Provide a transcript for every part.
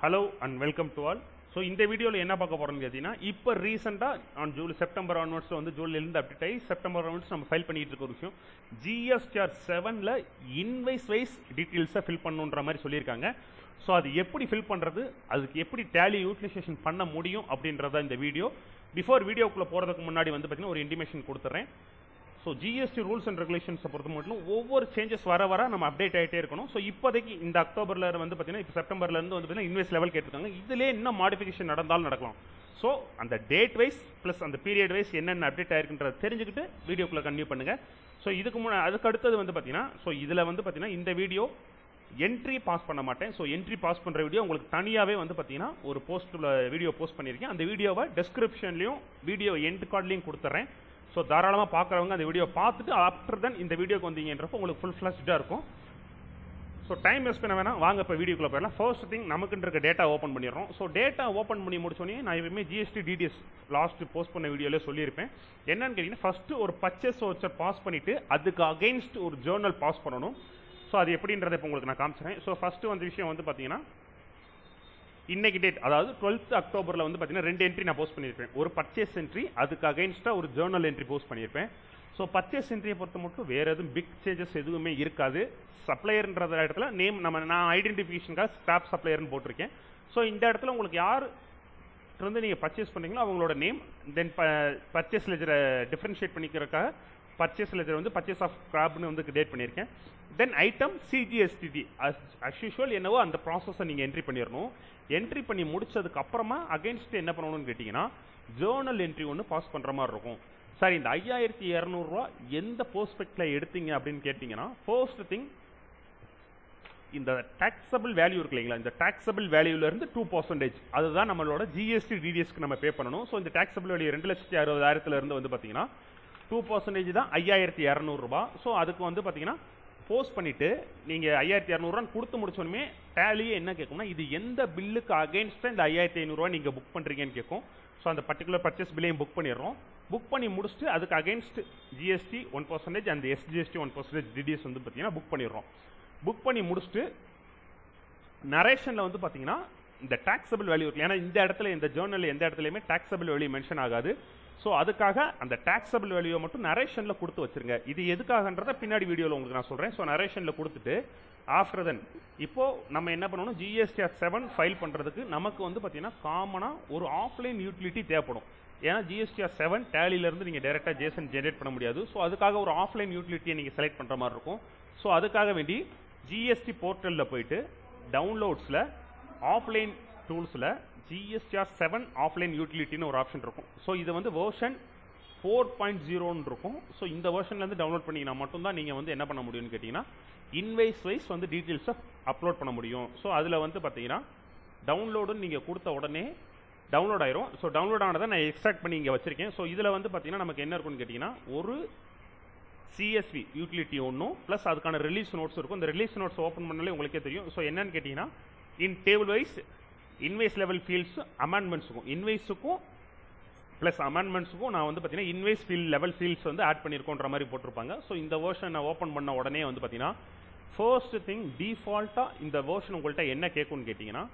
Hello and welcome to all. So இந்த வீடியோல என்ன பார்க்க போறோம்னு கேட்டீங்கன்னா இப்போ ரீசெண்டா ஆன் செப்டம்பர் ஆன்வர்ட்ஸ் வந்து ஜூலைல இருந்து அப்டேட் ஆகி செப்டம்பர் ஆன்வர்ட்ஸ் நம்ம ஃபைல் பண்ணிட்டு இருக்க ஒரு விஷயம் GSTR 7ல இன்வைஸ் வைஸ் டீடைல்ஸை ஃபில் பண்ணணுன்ற மாதிரி சொல்லியிருக்காங்க. ஸோ அது எப்படி ஃபில் பண்ணுறது, அதுக்கு எப்படி டேலி யூட்டிலைசேஷன் பண்ண முடியும் அப்படின்றத இந்த வீடியோ. பிஃபோர் வீடியோக்குள்ளே போகிறதுக்கு முன்னாடி வந்து பார்த்தீங்கன்னா ஒரு இன்டிமேஷன் கொடுத்துட்றேன். ஸோ ஜிஎஸ்டி ரூல்ஸ் அண்ட் ரெகுலேஷன்ஸை பொறுத்த மட்டும் ஒவ்வொரு சேஞ்சஸ் வர நம்ம அப்டேட் ஆகிட்டே இருக்கணும். ஸோ இப்போதைக்கு இந்த அக்டோபரில் வந்து பார்த்தீங்கன்னா இப்போ செப்டம்பர்லேருந்து வந்து பார்த்தீங்கன்னா இன்வெஸ்ட் லெவல் கேட்டிருக்காங்க. இதிலே இன்னும் மாடிஃபிகேஷன் நடந்தாலும் நடக்கலாம். ஸோ அந்த டேட் வைஸ் ப்ளஸ் அந்த பீரியட் வைஸ் என்னென்ன அப்டேட் ஆயிருக்குன்றதை தெரிஞ்சுக்கிட்டு வீடியோக்குள்ளே கன்டினியூ பண்ணுங்கள். ஸோ அதுக்கு அடுத்தது வந்து பார்த்தீங்கன்னா ஸோ இதில் வந்து பார்த்தீங்கன்னா இந்த வீடியோ என்ட்ரி பாஸ் பண்ண மாட்டேன். ஸோ என்ட்ரி பாஸ் பண்ணுற வீடியோ உங்களுக்கு தனியாகவே வந்து பார்த்தீங்கன்னா ஒரு போஸ்ட்டில் வீடியோ போஸ்ட் பண்ணியிருக்கேன். அந்த வீடியோவை டெஸ்கிரிப்ஷன்லையும் வீடியோ எண்ட் கார்ட்லையும் கொடுத்துட்றேன். ஸோ தாராளமாக பார்க்குறவங்க அந்த வீடியோ பார்த்துட்டு ஆஃப்டர் தென் இந்த வீடியோக்கு வந்தீங்கன்றப்போ உங்களுக்கு ஃபுல் ஃப்ளஷ்டாக இருக்கும். ஸோ டைம் வேஸ்ட் பண்ண வேணாம், வாங்க இப்போ வீடியோக்குள்ளே போயிடலாம். ஃபர்ஸ்ட் திங் நமக்குன்ற இருக்க டேட்டா ஓப்பன் பண்ணிடுறோம். ஸோ டேட்டா ஓப்பன் பண்ணி முடிச்சோன்னே நான் எப்பவுமே ஜிஎஸ்டி டிடிஎஸ் லாஸ்ட் போஸ்ட் பண்ண வீடியோவில் சொல்லியிருப்பேன். என்னன்னு கேட்டிங்கன்னா ஃபஸ்ட்டு ஒரு பர்ச்சேஸ் வவுச்சர் பாஸ் பண்ணிவிட்டு அதுக்கு அகெயின்ஸ்ட் ஒரு ஜேர்னல் பாஸ் பண்ணணும். ஸோ அது எப்படின்றத இப்போ உங்களுக்கு நான் காமிச்சிடுறேன். ஸோ ஃபஸ்ட்டு வந்து விஷயம் வந்து பார்த்தீங்கன்னா இன்னைக்கு டேட், அதாவது 12th அக்டோபரில் வந்து பார்த்தீங்கன்னா 2 என்ட்ரி நான் போஸ்ட் பண்ணியிருப்பேன். ஒரு பர்ச்சேஸ் என்ட்ரி, அதுக்கு அகைன்ஸ்டாக ஒரு ஜேர்னல் என்ட்ரி போஸ்ட் பண்ணியிருப்பேன். ஸோ பர்ச்சேஸ் என்ட்ரியை பொறுத்த மட்டும் வேறு எதுவும் பிக் சேஞ்சஸ் எதுவுமே இருக்காது. சப்ளையர்ன்ற இடத்துல நேம் நான் ஐடென்டிஃபிகேஷனுக்காக ஸ்கிராப் சப்ளையர்னு போட்டிருக்கேன். ஸோ இந்த இடத்துல உங்களுக்கு யார் வந்து நீங்கள் பர்ச்சேஸ் பண்ணுறீங்களோ அவங்களோட நேம், தென் பர்ச்சேஸ் லெஜரை டிஃப்ரென்ஷியேட் பண்ணிக்கிறதுக்காக பர்ச்சேஸ் லெஜர் வந்து பர்ச்சேஸ் ஆஃப் ஸ்கிராப்னு வந்து டேட் பண்ணியிருக்கேன். தென் ஐட்டம் சிஜிஎஸ்டிடி அஸ் யூஷுவல் என்னவோ அந்த ப்ராசஸை நீங்கள் என்ட்ரி பண்ணிடணும். என்ட்ரி பண்ணி முடிச்சதுக்கு அப்புறமா அகைன்ஸ்ட் என்ன பண்ணணும்னு கேட்டிங்கன்னா ஜேர்னல் என்ட்ரி ஒன்று பாஸ் பண்ணுற மாதிரி இருக்கும். சார் இந்த 5200 எந்த போஸ்பெக்டில் எடுத்தீங்க அப்படின்னு கேட்டிங்கன்னா ஃபர்ஸ்ட் திங் இந்த டாக்ஸபிள் வேல்யூ இருக்கு இல்லைங்களா, இந்த டாக்ஸபிள் வேல்யூலேருந்து 2% அதுதான் நம்மளோட ஜிஎஸ்டி டிடிஎஸ்க்கு நம்ம பே பண்ணணும். ஸோ இந்த டாக்ஸபிள் வேல்யூ 2,60,000 வந்து பார்த்தீங்கன்னா 2% தான் 5200. ஸோ அதுக்கு வந்து பார்த்தீங்கன்னா போஸ்ட் பண்ணிவிட்டு நீங்கள் 5200 கொடுத்து முடிச்சோன்னே டேலியே என்ன கேட்கும்னா இது எந்த பில்லுக்கு அகெயின்ஸ்டாக இந்த 5500 நீங்கள் புக் பண்ணுறீங்கன்னு கேட்கும். ஸோ அந்த பர்டிகுலர் பர்ச்சேஸ் பில்லையும் புக் பண்ணிடுறோம். புக் பண்ணி முடிச்சுட்டு அதுக்கு அகெயின்ஸ்ட் ஜிஎஸ்டி 1% அந்த எஸ்ஜிஎஸ்டி 1% டிடிஎஸ் வந்து பார்த்தீங்கன்னா புக் பண்ணிடுறோம். புக் பண்ணி முடிச்சுட்டு நரேஷனில் வந்து பார்த்தீங்கன்னா இந்த டாக்ஸபிள் வேல்யூ இருக்கு. ஏன்னா இந்த இடத்துல இந்த ஜேர்னலில் எந்த இடத்துலையுமே டாக்ஸபிள் வேல்யூ மென்ஷன் ஆகாது. ஸோ அதுக்காக அந்த டாக்ஸபிள் வேல்யூவை மட்டும் நரேஷனில் கொடுத்து வச்சுருங்க. இது எதுக்காகன்றத பின்னாடி வீடியோவில் உங்களுக்கு நான் சொல்கிறேன். ஸோ நரேஷனில் கொடுத்துட்டு ஆஃப்டர் தென் இப்போது நம்ம என்ன பண்ணணும், GSTR 7 ஃபைல் பண்ணுறதுக்கு நமக்கு வந்து பார்த்தீங்கன்னா காமனாக ஒரு ஆஃப்லைன் யூட்டிலிட்டி தேவைப்படும். ஏன்னா GSTR 7 டேலியிலேருந்து நீங்கள் டேரெக்டாக ஜேசன் ஜென்ரேட் பண்ண முடியாது. ஸோ அதுக்காக ஒரு ஆஃப்லைன் யூட்டிலிட்டியை நீங்கள் செலக்ட் பண்ணுற மாதிரி இருக்கும். ஸோ அதுக்காக வேண்டி ஜிஎஸ்டி போர்ட்டலில் போயிட்டு டவுன்லோட்ஸில் ஆஃப்லைன் டூல்ஸில் GSTR 7 ஆஃப்லைன் யூட்டிலிட்டின்னு ஒரு ஆப்ஷன் இருக்கும். ஸோ இது வந்து வெர்ஷன் 4.0 இருக்கும். ஸோ இந்த வெர்ஷன்லேருந்து டவுன்லோட் பண்ணிங்கன்னா மட்டும்தான் நீங்கள் வந்து என்ன பண்ண முடியும்னு கேட்டிங்கன்னா இன்வைஸ் வைஸ் வந்து டீட்டெயில்ஸை அப்லோட் பண்ண முடியும். ஸோ அதில் வந்து பார்த்தீங்கன்னா டவுன்லோடுன்னு நீங்கள் கொடுத்த உடனே டவுன்லோட் ஆயிரும். ஸோ டவுன்லோட் ஆனதை நான் எக்ஸ்ட்ராக்ட் பண்ணி இங்கே வச்சுருக்கேன். ஸோ இதில் வந்து பார்த்தீங்கன்னா நமக்கு என்ன இருக்குன்னு கேட்டிங்கன்னா ஒரு CSV யூட்டிலிட்டி ஒன்றும் ப்ளஸ் அதுக்கான ரிலீஸ் நோட்ஸ் இருக்கும். இந்த ரிலீஸ் நோட்ஸ் ஓப்பன் பண்ணாலே உங்களுக்கே தெரியும். ஸோ என்னன்னு கேட்டிங்கன்னா in table wise invoice level fields அமெண்ட்மெண்ட்ஸுக்கும் இன்வைஸுக்கும் ப்ளஸ் அமெண்ட்மெண்ட்ஸுக்கும் நான் வந்து பார்த்தீங்கன்னா இன்வைஸ் ஃபீல்ட் லெவல் ஃபீல்ட்ஸ் வந்து ஆட் பண்ணியிருக்கோன்ற மாதிரி போட்டிருப்பாங்க. ஸோ இந்த வேர்ஷன் நான் ஓப்பன் பண்ண உடனே வந்து பார்த்தீங்கன்னா ஃபர்ஸ்ட் திங் டிஃபால்ட்டாக இந்த வேர்ஷன் உங்கள்கிட்ட என்ன கேட்கும்னு கேட்டிங்கன்னா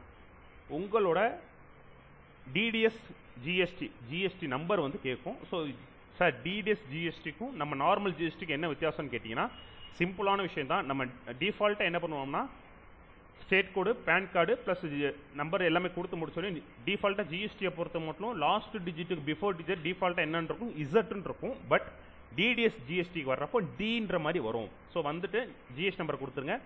உங்களோட டிடிஎஸ் ஜிஎஸ்டி நம்பர் வந்து கேட்கும். ஸோ சார் டிடிஎஸ் ஜிஎஸ்டிக்கும் நம்ம நார்மல் ஜிஎஸ்டிக்கு என்ன வித்தியாசம்னு கேட்டிங்கன்னா சிம்பிளான விஷயம் தான். நம்ம டிஃபால்ட்டாக என்ன பண்ணுவோம்னா ஸ்டேட் கோடு பேன் கார்டு ப்ளஸ் நம்பர் எல்லாமே கொடுத்து முடிச்சோடனே டிஃபால்ட்டாக ஜிஎஸ்டியை பொறுத்த மட்டும் லாஸ்ட் டிஜிட்டுக்கு பிஃபோர் டிஜிட் டிஃபால்ட்டாக என்னன்னு இருக்கும் இசட்னு இருக்கும். பட் டிடிஎஸ் ஜிஎஸ்டிக்கு வர்றப்போ டீன்ற மாதிரி வரும். ஸோ வந்துட்டு ஜிஎஸ்டி நம்பர் கொடுத்துருங்க.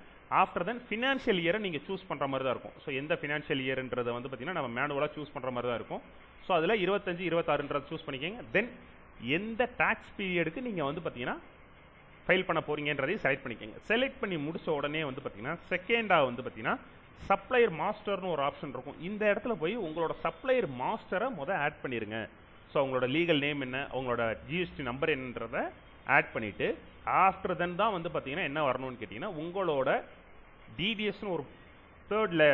ஆஃப்டர் தென் ஃபினான்ஷியல் இயரை நீங்கள் சூஸ் பண்ணுற மாதிரி தான் இருக்கும். ஸோ எந்த ஃபினான்ஷியல் இயர்ன்றதை வந்து பார்த்தீங்கன்னா நம்ம மேனுவலாக சூஸ் பண்ணுற மாதிரி தான் இருக்கும். ஸோ அதில் 25, 26 சூஸ் பண்ணிக்கோங்க. தென் எந்த டேக்ஸ் பீரியடுக்கு நீங்கள் வந்து பார்த்தீங்கன்னா ஃபைல் பண்ண போறீங்கன்றதையும் செலக்ட் பண்ணிக்கோங்க. செலக்ட் பண்ணி முடிச்ச உடனே வந்து பார்த்தீங்கன்னா செகண்டாக வந்து பார்த்தீங்கன்னா சப்ளையர் மாஸ்டர்னு ஒரு ஆப்ஷன் இருக்கும். இந்த இடத்துல போய் உங்களோட சப்ளையர் மாஸ்டரை ஆட் பண்ணிடுங்க. ஸோ அவங்களோட லீகல் நேம் என்ன, அவங்களோட ஜிஎஸ்டி நம்பர் என்னன்றதை ஆட் பண்ணிவிட்டு ஆஃப்டர் தென் தான் வந்து பார்த்தீங்கன்னா என்ன வரணும்னு கேட்டிங்கன்னா உங்களோட டிடிஎஸ்னு ஒரு தேர்டில்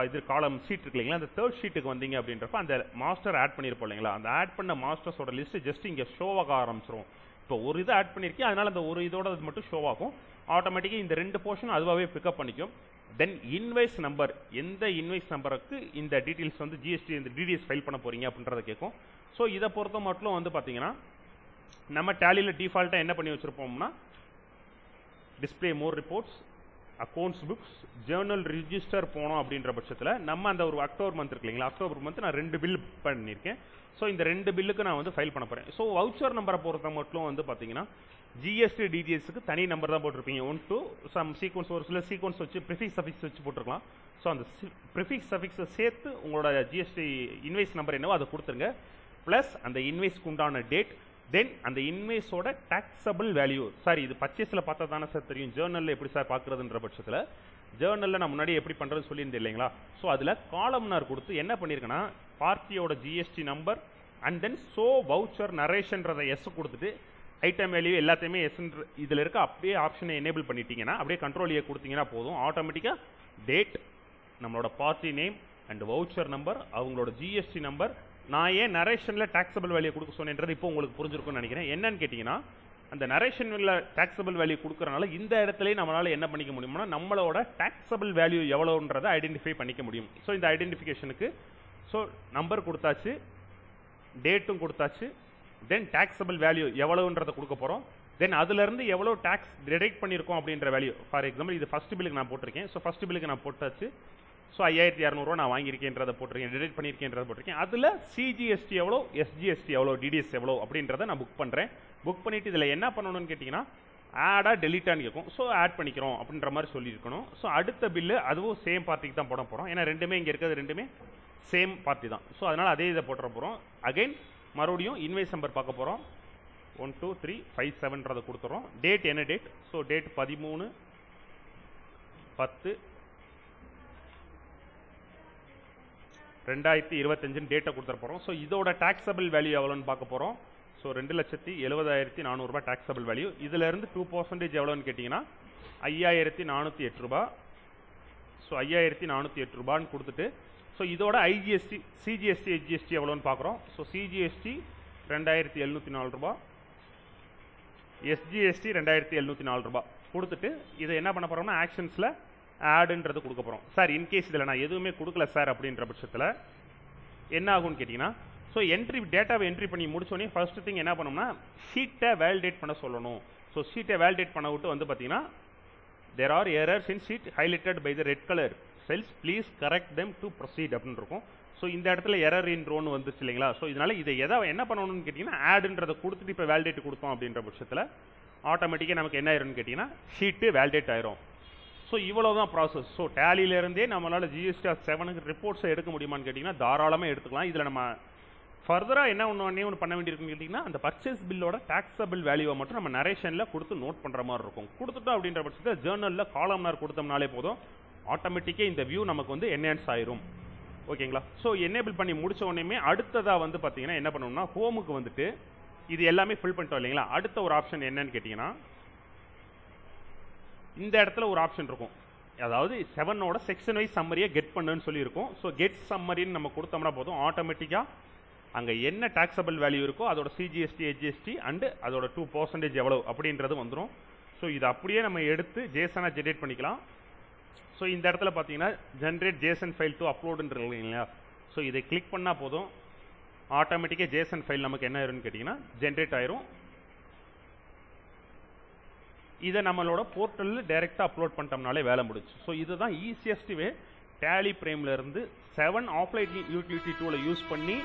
இது காலம் ஷீட் இருக்கு இல்லைங்களா, அந்த தேர்ட் ஷீட்டுக்கு வந்தீங்க அப்படின்றப்ப அந்த மாஸ்டர் ஆட் பண்ணியிருப்போம் இல்லைங்களா, அந்த ஆட் பண்ண மாஸ்டர்ஸோட லிஸ்ட்டு ஜஸ்ட் இங்கே ஷோவாக ஆரம்பிச்சிரும். இப்போ ஒரு இதை ஆட் பண்ணியிருக்கேன், அதனால் அந்த ஒரு இதோட அது மட்டும் ஷோ ஆகும். ஆட்டோமேட்டிக்காக இந்த 2 போர்ஷன் அதுவாகவே பிக்கப் பண்ணிக்கும். தென் இன்வாய்ஸ் நம்பர், எந்த இன்வாய்ஸ் நம்பருக்கு இந்த டீட்டெயில்ஸ் வந்து ஜிஎஸ்டி இந்த டிடிஎஸ் ஃபைல் பண்ண போறீங்க அப்படின்றத கேட்கும். ஸோ இதை பொறுத்த மட்டும் வந்து பார்த்தீங்கன்னா நம்ம டேலியில் டிஃபால்ட்டாக என்ன பண்ணி வச்சுருப்போம்னா display more reports, accounts books, journal register போனோம் அப்படின்ற பட்சத்தில் நம்ம அந்த ஒரு அக்டோபர் மந்த் இருக்கு இல்லைங்களா, அக்டோபர் மந்த் நான் 2 பில் பண்ணியிருக்கேன். ஸோ இந்த 2 பில்லுக்கு நான் வந்து ஃபைல் பண்ண போகிறேன். ஸோ வவுச்சர் நம்பரை பொறுத்த மட்டும் வந்து பார்த்தீங்கன்னா ஜிஎஸ்டி டிடிஎஸ்க்கு தனி நம்பர் தான் போட்டிருப்பீங்க. 1 to சம் சீக்வன்ஸ், ஒரு சில சீக்வன்ஸ் வச்சு ப்ரிஃபிக்ஸ் சஃபிக்ஸ் வச்சு போட்டிருக்கலாம். ஸோ அந்த ப்ரிஃபிக்ஸ் சஃபிக்ஸை சேர்த்து உங்களோட ஜிஎஸ்டி இன்வைஸ் நம்பர் என்னவோ அதை கொடுத்துருங்க. ப்ளஸ் அந்த இன்வைஸ்க்கு உண்டான டேட், தென் அந்த இன்வைஸோட டாக்ஸபிள் வேல்யூ. சார் இது பர்ச்சேஸில் பார்த்தா தானே சார் தெரியும், ஜேர்னலில் எப்படி சார் பார்க்குறதுன்ற பட்சத்தில் ஜேர்னலில் நான் முன்னாடி எப்படி பண்ணுறது சொல்லியிருந்தேன் இல்லைங்களா. ஸோ அதில் காலம்னார் கொடுத்து என்ன பண்ணியிருக்கேன்னா பார்ட்டியோட GST number and then so voucher நரேஷன்றதை எஸ் கொடுத்துட்டு ஐட்டம் வேல்யூ எல்லாத்தையுமே எஸ்ன்ற இதில் இருக்க அப்படியே ஆப்ஷனை எனேபிள் பண்ணிட்டீங்கன்னா அப்படியே கண்ட்ரோல் ஏ கொடுத்தீங்கன்னா போதும். ஆட்டோமேட்டிக்காக டேட், நம்மளோட party name and voucher number, அவங்களோட ஜிஎஸ்டி நம்பர். நான் ஏன் நரேஷனில் டாக்ஸபிள் வேல்யூ கொடுக்க சொன்னேன்றது இப்போ உங்களுக்கு புரிஞ்சிருக்கும்னு நினைக்கிறேன். என்னன்னு கேட்டிங்கன்னா அந்த நரேஷனில் டாக்ஸபிள் வேல்யூ கொடுக்குறனால இந்த இடத்துலேயே நம்மளால் என்ன பண்ணிக்க முடியும்னா நம்மளோட டாக்ஸபிள் வேல்யூ எவ்வளோன்றதை ஐடென்டிஃபை பண்ணிக்க முடியும். ஸோ இந்த ஐடென்டிஃபிகேஷனுக்கு ஸோ நம்பர் கொடுத்தாச்சு, டேட்டும் கொடுத்தாச்சு, தென் டாக்ஸபிள் வேல்யூ எவ்வளோன்றதை கொடுக்க போகிறோம். தென் அதுலேருந்து எவ்வளோ டேக்ஸ் டிடெக்ட் பண்ணியிருக்கோம் அப்படின்ற வேல்யூ. ஃபார் எக்ஸாம்பிள் இது ஃபஸ்ட் பில்லுக்கு நான் போட்டிருக்கேன். ஸோ ஃபஸ்ட் பில்லுக்கு நான் போட்டாச்சு. ஸோ 5200 நான் வாங்கியிருக்கேன்றதை போட்டிருக்கேன், டிடெக்ட் பண்ணியிருக்கேன்றதை போட்டிருக்கேன். அதில் சிஜிஎஸ்டி எவ்வளோ, எஸ்ஜிஎஸ்டி எவ்வளோ, டிடிஎஸ் எவ்வளோ அப்படின்றத நான் புக் பண்ணுறேன். புக் பண்ணிவிட்டு இதில் என்ன பண்ணணும்னு கேட்டிங்கன்னா ஆடாக டெலிட்டான்னு கேட்கும். ஸோ ஆட் பண்ணிக்கிறோம் அப்படின்ற மாதிரி சொல்லியிருக்கணும். ஸோ அடுத்த பில்லு அதுவும் சேம் பார்ட்டிக்கு தான் போட போகிறோம். ஏன்னா ரெண்டுமே இங்கே இருக்கிறது ரெண்டுமே சேம் பார்ட்டி தான். ஸோ அதனால் அதே இதை போட்டுற போகிறோம். அகைன் மறுபடியும் இன்வைஸ் நம்பர் பார்க்க போகிறோம். 12357 கொடுத்துறோம். டேட் என்ன டேட், ஸோ டேட் 13/10/2025 டேட்டை கொடுத்துட போகிறோம். ஸோ இதோட டாக்ஸபிள் வேல்யூ எவ்வளோன்னு பார்க்க போகிறோம். So 2,70,7400 taxable value. இதிலேருந்து 2% எவ்வளோன்னு கேட்டிங்கன்னா 5408 ரூபா. ஸோ 5408 ரூபான்னு கொடுத்துட்டு ஸோ இதோட ஐஜிஎஸ்டி, சிஜிஎஸ்டி, ஹெச்ஜிஎஸ்டி எவ்வளோன்னு பார்க்குறோம். ஸோ சிஜிஎஸ்டி 2704 ரூபா, எஸ்ஜிஎஸ்டி 2704 ரூபா கொடுத்துட்டு இதை என்ன பண்ண போகிறோம்னா ஆக்ஷன்ஸில் ஆடுன்றது கொடுக்க போகிறோம். சார் இன்கேஸ் இதில் நான் எதுவுமே கொடுக்கல சார் அப்படின்ற பட்சத்தில் என்ன ஆகும்னு கேட்டிங்கன்னா ஸோ என்ட்ரி டேட்டாவை என்ட்ரி பண்ணி முடிச்சோடனே ஃபர்ஸ்ட் திங் என்ன பண்ணோம்னா ஷீட்டை வேலிடேட் பண்ண சொல்லணும். ஸோ ஷீட்டை வேலிடேட் பண்ண விட்டு வந்து பார்த்தீங்கன்னா there are errors in sheet highlighted by the red color cells, please correct them to proceed அப்படின்னு இருக்கும். ஸோ இந்த இடத்துல எரர் இன் ரோன்னு வந்துச்சு இல்லைங்களா. ஸோ இதனால இதை என்ன பண்ணணும்னு கேட்டிங்கன்னா ஆடுன்றதை கொடுத்துட்டு இப்போ வேலிடேட் கொடுத்தோம் அப்படின்ற பட்சத்தில் ஆட்டோமேட்டிக்காக நமக்கு என்ன ஆயிரும்னு கேட்டிங்கன்னா ஷீட்டு வேலிடேட் ஆயிரும். ஸோ இவ்வளோ தான் ப்ராசஸ். ஸோ டேலியிலேருந்தே நம்மளால் GSTR 7க்கு ரிப்போர்ட்ஸை எடுக்க முடியுமான்னு கேட்டிங்கன்னா தாராளமாக எடுத்துக்கலாம். இதில் நம்ம ஃபர்தராக என்ன ஒன்று பண்ண வேண்டியிருக்குன்னு கேட்டிங்கன்னா அந்த பர்ச்சேஸ் பில்லோட டாக்ஸபிள் வேல்யூவை மட்டும் நம்ம நரேஷனில் கொடுத்து நோட் பண்ணுற மாதிரி இருக்கும். கொடுத்துட்டோம் அப்படின்ற பட்சத்தில் ஜேர்னலில் காலம்னார் கொடுத்தோம்னாலே போதும், ஆட்டோமேட்டிக்காக இந்த வியூ நமக்கு வந்து என்ஹான்ஸ் ஆயிரும். ஓகேங்களா. ஸோ எனேபிள் பண்ணி முடிச்ச உடனே அடுத்ததாக வந்து பார்த்தீங்கன்னா என்ன பண்ணணும்னா ஹோமுக்கு வந்துட்டு இது எல்லாமே ஃபில் பண்ணிட்டோம் இல்லைங்களா. அடுத்த ஒரு ஆப்ஷன் என்னன்னு கேட்டிங்கன்னா இந்த இடத்துல ஒரு ஆப்ஷன் இருக்கும், அதாவது 7ஓட செக்ஷன் வைஸ் சம்மரியை கெட் பண்ணுன்னு சொல்லியிருக்கும். ஸோ கெட் சம்மரின்னு நம்ம கொடுத்தோம்னா போதும், ஆட்டோமேட்டிக்காக அங்கே என்ன டாக்ஸபிள் வேல்யூ இருக்கோ அதோட சிஜிஎஸ்டி, ஹெச்ஜிஎஸ்டி அண்டு அதோட 2% எவ்வளோ அப்படின்றது வந்துடும். ஸோ இதை அப்படியே நம்ம எடுத்து ஜேசனாக ஜென்ரேட் பண்ணிக்கலாம். ஸோ இந்த இடத்துல பார்த்தீங்கன்னா ஜென்ரேட் ஜேசன் ஃபைல் டு அப்லோடுன்ற இல்லைங்களா. ஸோ இதை கிளிக் பண்ணால் போதும், ஆட்டோமேட்டிக்காக ஜேசன் ஃபைல் நமக்கு என்ன ஆயிரும்னு கேட்டிங்கன்னா ஜென்ரேட் ஆயிரும். இதை நம்மளோட போர்ட்டலில் டைரெக்டாக அப்லோட் பண்ணிட்டோம்னாலே வேலை முடிச்சு. ஸோ இதுதான் ஈஸியஸ்ட் வே டேலி ப்ரைம்லேருந்து 7 ஆஃப்லைன் யூட்டிலிட்டி டூலை யூஸ் பண்ணி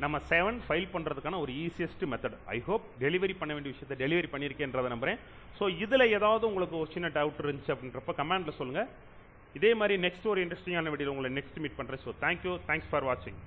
நம்ம 7 ஃபைல் பண்ணுறதுக்கான ஒரு easiest method. I hope delivery பண்ண வேண்டிய விஷயத்தை டெலிவரி பண்ணியிருக்கேன்றதை நம்புகிறேன். ஸோ இதில் ஏதாவது உங்களுக்கு ஒரு சின்ன டவுட் இருந்துச்சு அப்படின்றப்ப கமெண்ட்டில் சொல்லுங்கள். இதே மாதிரி நெக்ஸ்ட் ஒரு இன்ட்ரெஸ்டிங்கான வீடியோ உங்களை நெக்ஸ்ட் மீட் பண்ணுறேன். ஸோ தேங்க்யூ, தேங்க்ஸ் ஃபார் வாட்சிங்.